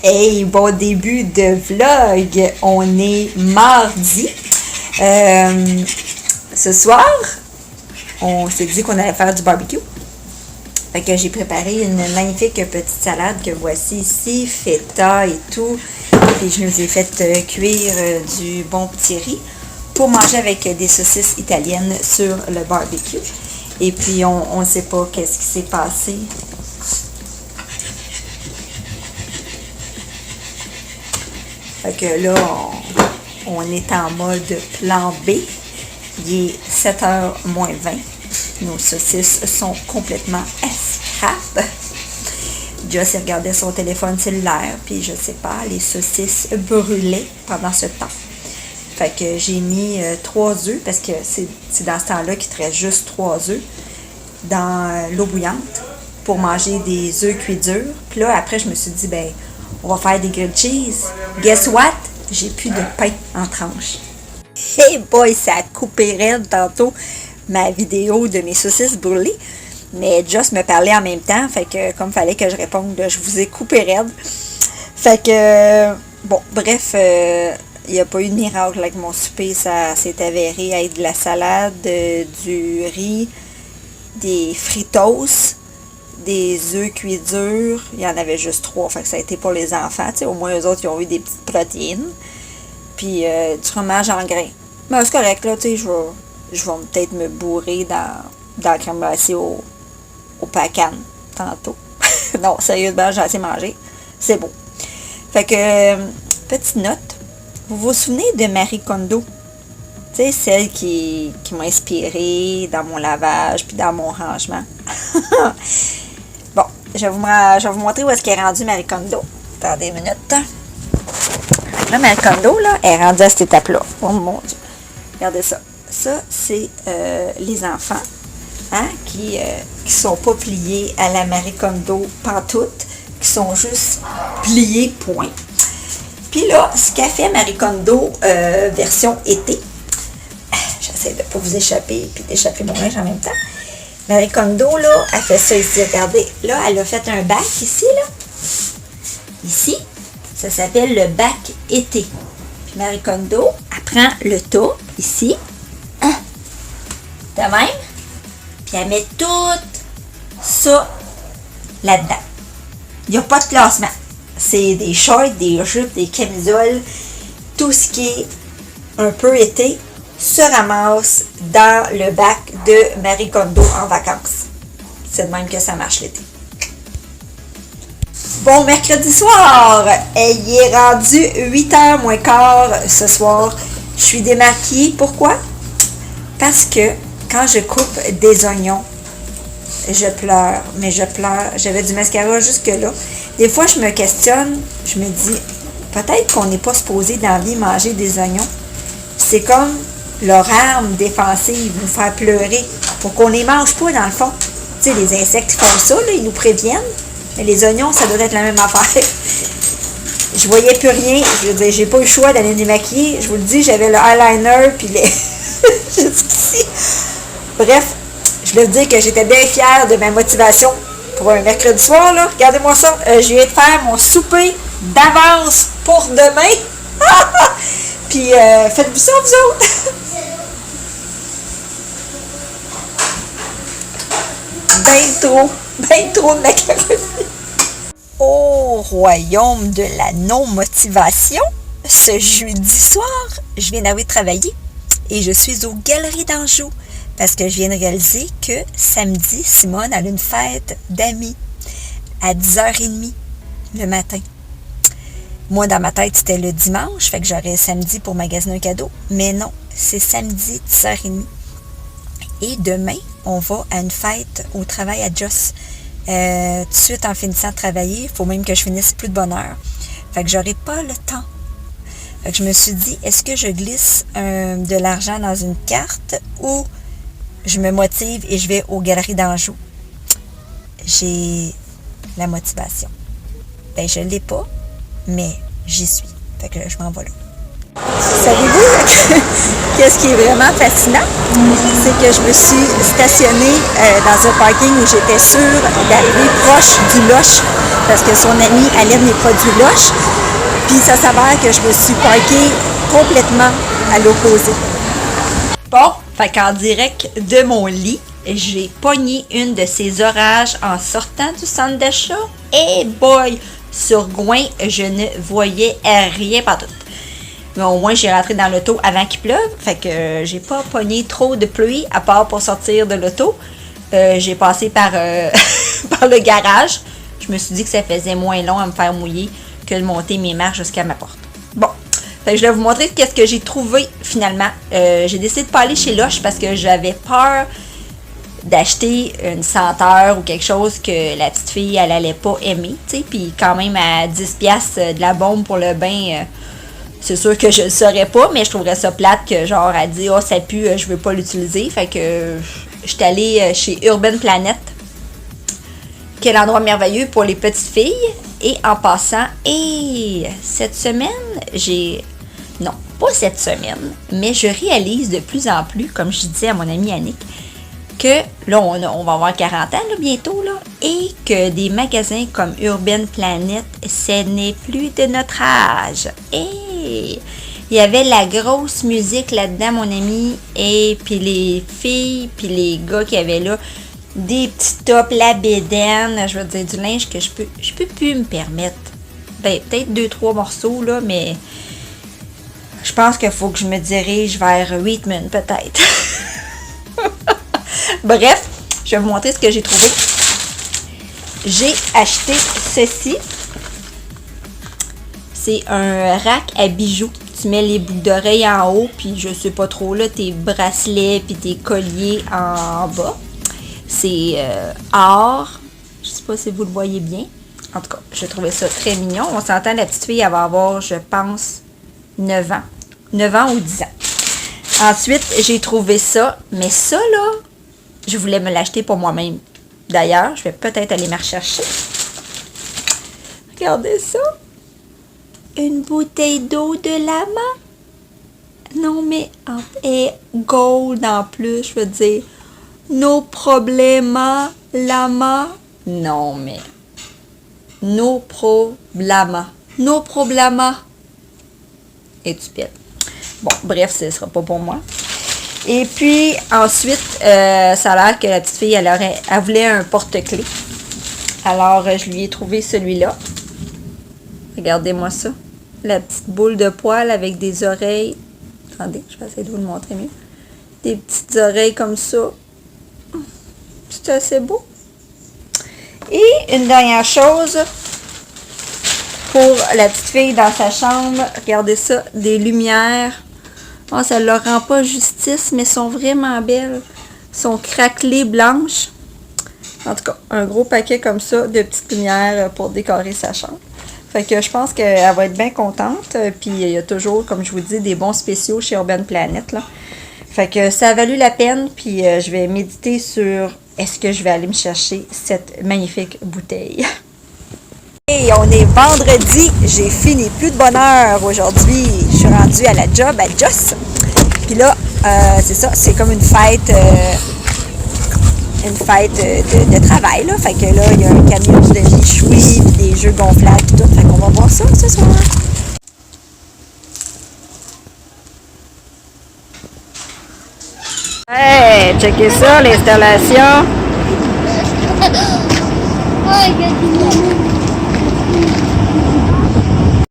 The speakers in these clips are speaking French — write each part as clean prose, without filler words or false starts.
Hey, bon début de vlog. On est mardi. Ce soir, on s'est dit qu'on allait faire du barbecue. Fait que j'ai préparé une magnifique petite salade que voici ici, feta et tout. Et je nous ai fait cuire du bon petit riz pour manger avec des saucisses italiennes sur le barbecue. Et puis on ne sait pas qu'est-ce qui s'est passé. Fait que là, on est en mode plan B. Il est 7h moins 20. Nos saucisses sont complètement scrap. Joss regardait son téléphone cellulaire, puis je sais pas, les saucisses brûlaient pendant ce temps. Fait que j'ai mis 3 œufs, parce que c'est dans ce temps-là qu'il te reste juste 3 œufs dans l'eau bouillante pour manger des œufs cuits durs. Puis là, après, je me suis dit, ben, on va faire des grilled cheese. Guess what? J'ai plus de pain en tranches. Hey boy, ça a coupé raide tantôt ma vidéo de mes saucisses brûlées. Mais Joss me parlait en même temps. Fait que comme fallait que je réponde, je vous ai coupé raide. Fait que, bon, bref, il n'y a pas eu de miracle avec mon souper. Ça s'est avéré être de la salade, du riz, des fritos, des œufs cuits durs. Il y en avait juste 3, fait que ça a été pour les enfants. T'sais, au moins, eux autres, ils ont eu des petites protéines. Puis du fromage en grains. Mais c'est correct, là, tu sais, je vais peut-être me bourrer dans la crème glacée au pacan tantôt. Non, sérieusement, j'ai assez mangé. C'est beau. Fait que, petite note. Vous vous souvenez de Marie Kondo? Tu sais, celle qui m'a inspirée dans mon lavage puis dans mon rangement. Bon, je vais vous montrer où est-ce qu'elle est rendue Marie Kondo. Attendez une minute. Là, Marie Kondo, là, elle est rendue à cette étape-là. Oh mon Dieu. Regardez ça. Ça, c'est les enfants qui sont pas pliés à la Marie Kondo pantoute, qui sont juste pliés, point. Puis là, ce qu'a fait Marie Kondo version été, j'essaie de ne pas vous échapper puis d'échapper mon linge en même temps. Marie Kondo, là, elle fait ça ici. Regardez, là, elle a fait un bac ici, là. Ici, ça s'appelle le bac été. Puis Marie Kondo, elle prend le tas, ici, de même, puis elle met tout ça là-dedans. Il n'y a pas de classement. C'est des shorts, des jupes, des camisoles, tout ce qui est un peu été se ramasse dans le bac de Marie Kondo en vacances. C'est de même que ça marche l'été. Bon mercredi soir, il est rendu 8h moins quart ce soir. Je suis démaquillée. Pourquoi? Parce que quand je coupe des oignons, je pleure. Mais je pleure. J'avais du mascara jusque-là. Des fois, je me questionne. Je me dis, peut-être qu'on n'est pas supposé dans la vie manger des oignons. C'est comme leur arme défensive, nous faire pleurer. Pour qu'on les mange pas, dans le fond. Tu sais, les insectes font ça, là, ils nous préviennent. Mais les oignons, ça doit être la même affaire. Je voyais plus rien. Je veux dire, j'ai pas eu le choix d'aller me démaquiller. Je vous le dis, j'avais le eyeliner, puis les... jusqu'ici. Bref, je voulais vous dire que j'étais bien fière de ma motivation pour un mercredi soir, là. Regardez-moi ça. Je viens de faire mon souper d'avance pour demain. Puis, faites-vous ça, vous autres? Ben trop de macaroni. Au royaume de la non-motivation, ce jeudi soir, je viens d'aller travailler et je suis aux Galeries d'Anjou parce que je viens de réaliser que samedi, Simone a une fête d'amis à 10h30 le matin. Moi, dans ma tête, c'était le dimanche, fait que j'aurais samedi pour magasiner un cadeau. Mais non, c'est samedi, 10h30. Et demain, on va à une fête au travail à Joss. Tout de suite en finissant de travailler, il faut même que je finisse plus de bonne heure. Fait que j'aurai pas le temps. Fait que je me suis dit, est-ce que je glisse de l'argent dans une carte ou je me motive et je vais aux Galeries d'Anjou? J'ai la motivation. Ben, je l'ai pas, mais j'y suis. Fait que je m'en vais là. Savez-vous qu'est-ce qui est vraiment fascinant? C'est que je me suis stationnée dans un parking où j'étais sûre d'arriver proche du Lush parce que son ami allait mes produits Lush. Puis ça s'avère que je me suis parkée complètement à l'opposé. Bon, fait qu'en direct de mon lit, j'ai pogné une de ces orages en sortant du centre d'achat. Et boy! Sur Gouin, je ne voyais rien partout. Mais au moins, j'ai rentré dans l'auto avant qu'il pleuve. Fait que j'ai pas pogné trop de pluie, à part pour sortir de l'auto. J'ai passé par, par le garage. Je me suis dit que ça faisait moins long à me faire mouiller que de monter mes marches jusqu'à ma porte. Bon, fait que je vais vous montrer qu'est-ce que j'ai trouvé finalement. J'ai décidé de pas aller chez Lush parce que j'avais peur d'acheter une senteur ou quelque chose que la petite fille, elle allait pas aimer, tu sais, puis quand même à 10$ de la bombe pour le bain, c'est sûr que je le saurais pas, mais je trouverais ça plate que genre, elle dit « Oh, ça pue, je veux pas l'utiliser », fait que j'étais allée chez Urban Planet, quel endroit merveilleux pour les petites filles, et en passant, cette semaine, non, pas cette semaine, mais je réalise de plus en plus, comme je disais à mon amie Annick, que là, on va avoir 40 ans là, bientôt, là, et que des magasins comme Urban Planet, ce n'est plus de notre âge. Et il y avait la grosse musique là-dedans, mon ami, et puis les filles, puis les gars qui avaient là, des petits tops, la bédaine, je veux dire, du linge que je peux plus me permettre. Ben, peut-être 2-3 morceaux, là, mais je pense qu'il faut que je me dirige vers Whitman, peut-être. Bref, je vais vous montrer ce que j'ai trouvé. J'ai acheté ceci. C'est un rack à bijoux. Tu mets les boucles d'oreilles en haut, puis je sais pas trop, là, tes bracelets, puis tes colliers en bas. C'est or. Je sais pas si vous le voyez bien. En tout cas, j'ai trouvé ça très mignon. On s'entend, la petite fille, elle va avoir, je pense, 9 ans. 9 ans ou 10 ans. Ensuite, j'ai trouvé ça. Mais ça, là, je voulais me l'acheter pour moi-même. D'ailleurs, je vais peut-être aller me rechercher. Regardez ça. Une bouteille d'eau de lama. Non, mais et gold en plus, je veux dire. No problema, lama. Non, mais. No problema. No problema. Es-tu bête? Bon, bref, ce ne sera pas pour moi. Et puis, ensuite, ça a l'air que la petite fille, elle voulait un porte-clés. Alors, je lui ai trouvé celui-là. Regardez-moi ça. La petite boule de poil avec des oreilles. Attendez, je vais essayer de vous le montrer mieux. Des petites oreilles comme ça. C'est assez beau. Et une dernière chose. Pour la petite fille dans sa chambre. Regardez ça. Des lumières. Oh, ça ne leur rend pas justice, mais sont vraiment belles. Sont craquelées blanches. En tout cas, un gros paquet comme ça de petites lumières pour décorer sa chambre. Fait que je pense qu'elle va être bien contente. Puis il y a toujours, comme je vous dis, des bons spéciaux chez Urban Planet, là. Fait que ça a valu la peine. Puis je vais méditer sur est-ce que je vais aller me chercher cette magnifique bouteille. Et on est vendredi, j'ai fini plus de bonheur aujourd'hui. Je suis rendue à la job à Joss. Puis là, c'est ça, c'est comme une fête de travail, là. Fait que là, il y a un camion de méchouis, puis des jeux gonflables, puis tout. Fait qu'on va voir ça ce soir. Hey, checkez ça, l'installation.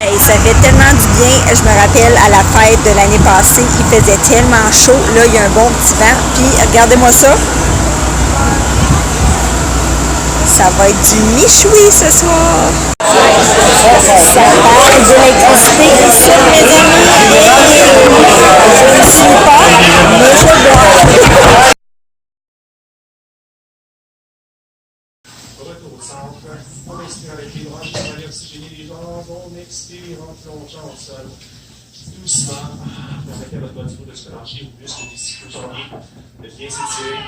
Hey, ça fait tellement du bien. Je me rappelle à la fête de l'année passée, il faisait tellement chaud. Là, il y a un bon petit vent. Puis, regardez-moi ça. Ça va être du michoui ce soir. Ça parle d'électricité ici, mes amis. Je ne suis pas, mais je bois. Retour au centre, on inspire avec les bras, on va oxygéner les jambes, on expire en plongeant au sol. Doucement, permettez à votre voiture de se relâcher aux muscles des cyclo-jambiers, de bien s'étirer.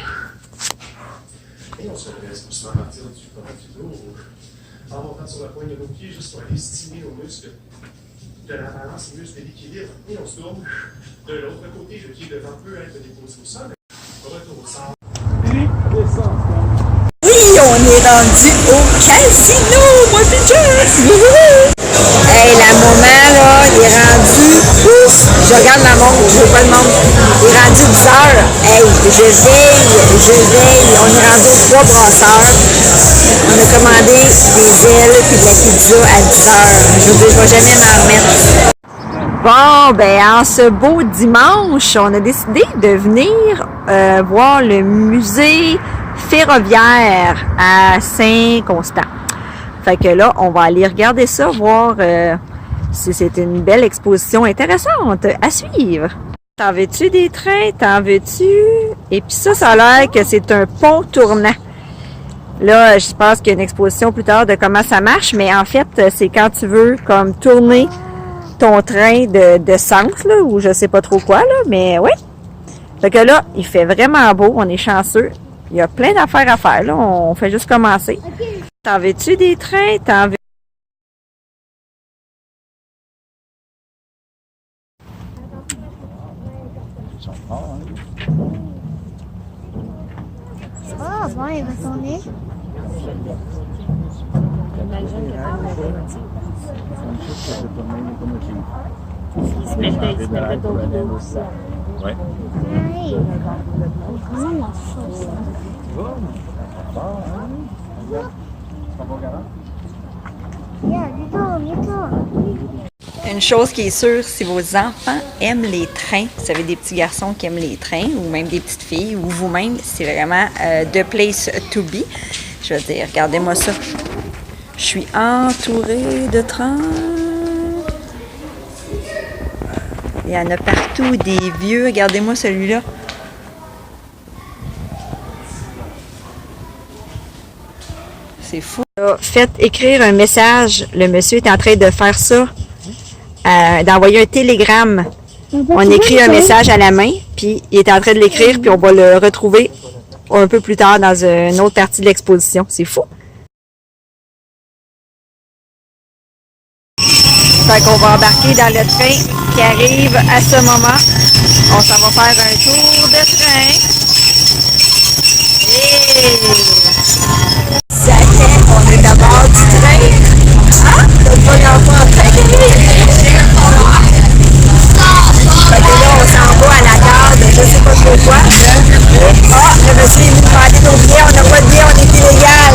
Et on se redresse doucement à partir du bras du dos, en montant sur la pointe de nos pieds juste pour aller stimuler nos muscles de la balance et muscle de l'équilibre. Et on se tourne de l'autre côté. Le pied devant peut être déposé au sol. Retour au centre. Puis descend. Oui, on est rendu au casino, moi pis Jess! Hey, la maman, là, il est rendu, ouf, je regarde ma montre, je veux pas de montre, il est rendu 10 heures. Hey, je veille, on est rendu aux 3 brasseurs. On a commandé des ailes puis de la pizza à 10 heures. Je veux dire, je vais jamais m'en remettre. Bon, ben, en ce beau dimanche, on a décidé de venir voir le musée ferroviaire à Saint-Constant. Fait que là, on va aller regarder ça, voir si c'est une belle exposition intéressante à suivre. T'en veux-tu des trains? T'en veux-tu? Et puis ça a l'air que c'est un pont tournant. Là, je pense qu'il y a une exposition plus tard de comment ça marche, mais en fait, c'est quand tu veux comme tourner ton train de sens, là, ou je sais pas trop quoi, là, mais oui. Fait que là, il fait vraiment beau, on est chanceux. Il y a plein d'affaires à faire, là. On fait juste commencer. Okay. T'en veux-tu des trains? T'en veux... Ah, bon, il va tourner. Il se mettait au dos. Ouais. Oui. Comment la chose? Une chose qui est sûre, si vos enfants aiment les trains, vous avez des petits garçons qui aiment les trains, ou même des petites filles, ou vous-même, c'est vraiment the place to be. Je veux dire, regardez-moi ça. Je suis entourée de trains. Il y en a partout, des vieux. Regardez-moi celui-là. C'est fou. Faites écrire un message. Le monsieur est en train de faire ça. D'envoyer un télégramme. On écrit un message à la main, puis il est en train de l'écrire, puis on va le retrouver un peu plus tard dans une autre partie de l'exposition. C'est fou. Fait qu'on va embarquer dans le train qui arrive à ce moment. On s'en va faire un tour de train. Hey! Ça fait, on est à bord du train. Ah! C'est pas l'enfant en train. Fait que là, on s'en va à la gare de je sais pas trop quoi. Ah! Le monsieur est venu demander nos billets. On n'a pas de billets, on est illégal.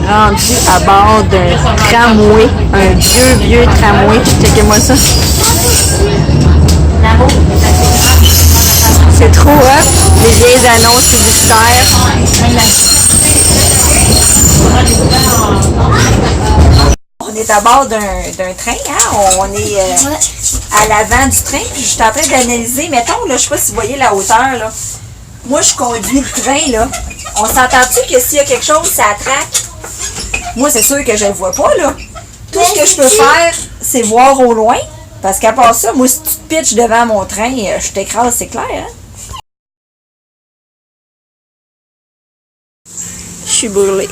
Rendu à bord d'un tramway, un vieux tramway. Checkez-moi ça. C'est trop hot. Les vieilles annonces publicitaires. On est à bord d'un train, hein? On est à l'avant du train. Puis je suis en train d'analyser. Mettons, là, je sais pas si vous voyez la hauteur, là. Moi, je conduis le train, là. On s'entend-tu que s'il y a quelque chose, ça attraque? Moi, c'est sûr que je le vois pas, là. Tout ce que je peux faire, c'est voir au loin. Parce qu'à part ça, moi, si tu te pitches devant mon train, je t'écrase, c'est clair, hein? Je suis brûlée.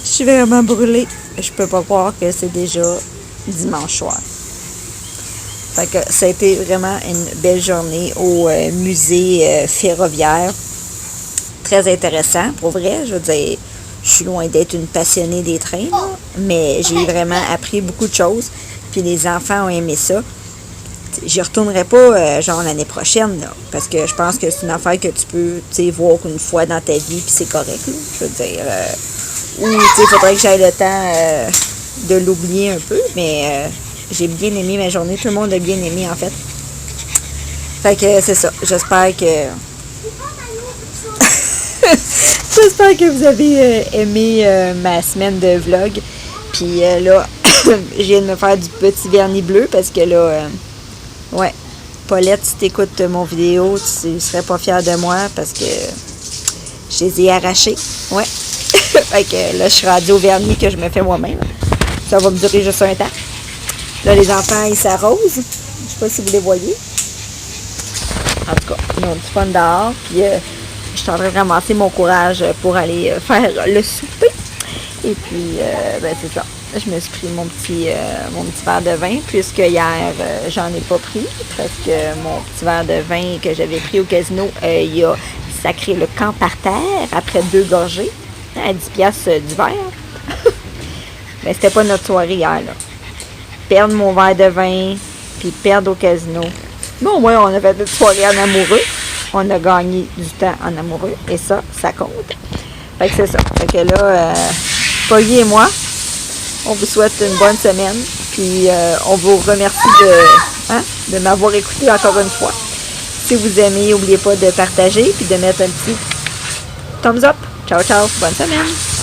Je suis vraiment brûlée. Je peux pas croire que c'est déjà dimanche soir. Fait que ça a été vraiment une belle journée au musée ferroviaire. Très intéressant, pour vrai. Je veux dire, je suis loin d'être une passionnée des trains, là, mais j'ai vraiment appris beaucoup de choses. Puis les enfants ont aimé ça. J'y retournerai pas genre l'année prochaine, là, parce que je pense que c'est une affaire que tu peux voir une fois dans ta vie, puis c'est correct. Là, je veux dire, ou il faudrait que j'aille le temps de l'oublier un peu, mais j'ai bien aimé ma journée. Tout le monde a bien aimé, en fait. Fait que c'est ça. J'espère que... J'espère que vous avez aimé ma semaine de vlog. Puis là, je viens de me faire du petit vernis bleu parce que là, ouais, Paulette, si t'écoutes mon vidéo, tu serais pas fière de moi parce que je les ai arrachés. Ouais. Fait que là, je suis rendue au vernis que je me fais moi-même. Ça va me durer juste un temps. Là, les enfants, ils s'arrosent. Je sais pas si vous les voyez. En tout cas, ils ont du fun dehors. Puis, je suis en train de ramasser mon courage pour aller faire le souper. Et puis, ben, c'est ça. Je me suis pris mon petit verre de vin, puisque hier, j'en ai pas pris. Parce que mon petit verre de vin que j'avais pris au casino, il a sacré le camp par terre après 2 gorgées. À 10$ du verre. Mais c'était pas notre soirée hier, là. Perdre mon verre de vin, puis perdre au casino. Mais au moins, on a fait une soirée en amoureux. On a gagné du temps en amoureux. Et ça compte. Fait que c'est ça. Fait que là, Polly et moi, on vous souhaite une bonne semaine. Puis on vous remercie de m'avoir écouté encore une fois. Si vous aimez, n'oubliez pas de partager puis de mettre un petit thumbs up. Ciao, ciao. Bonne semaine.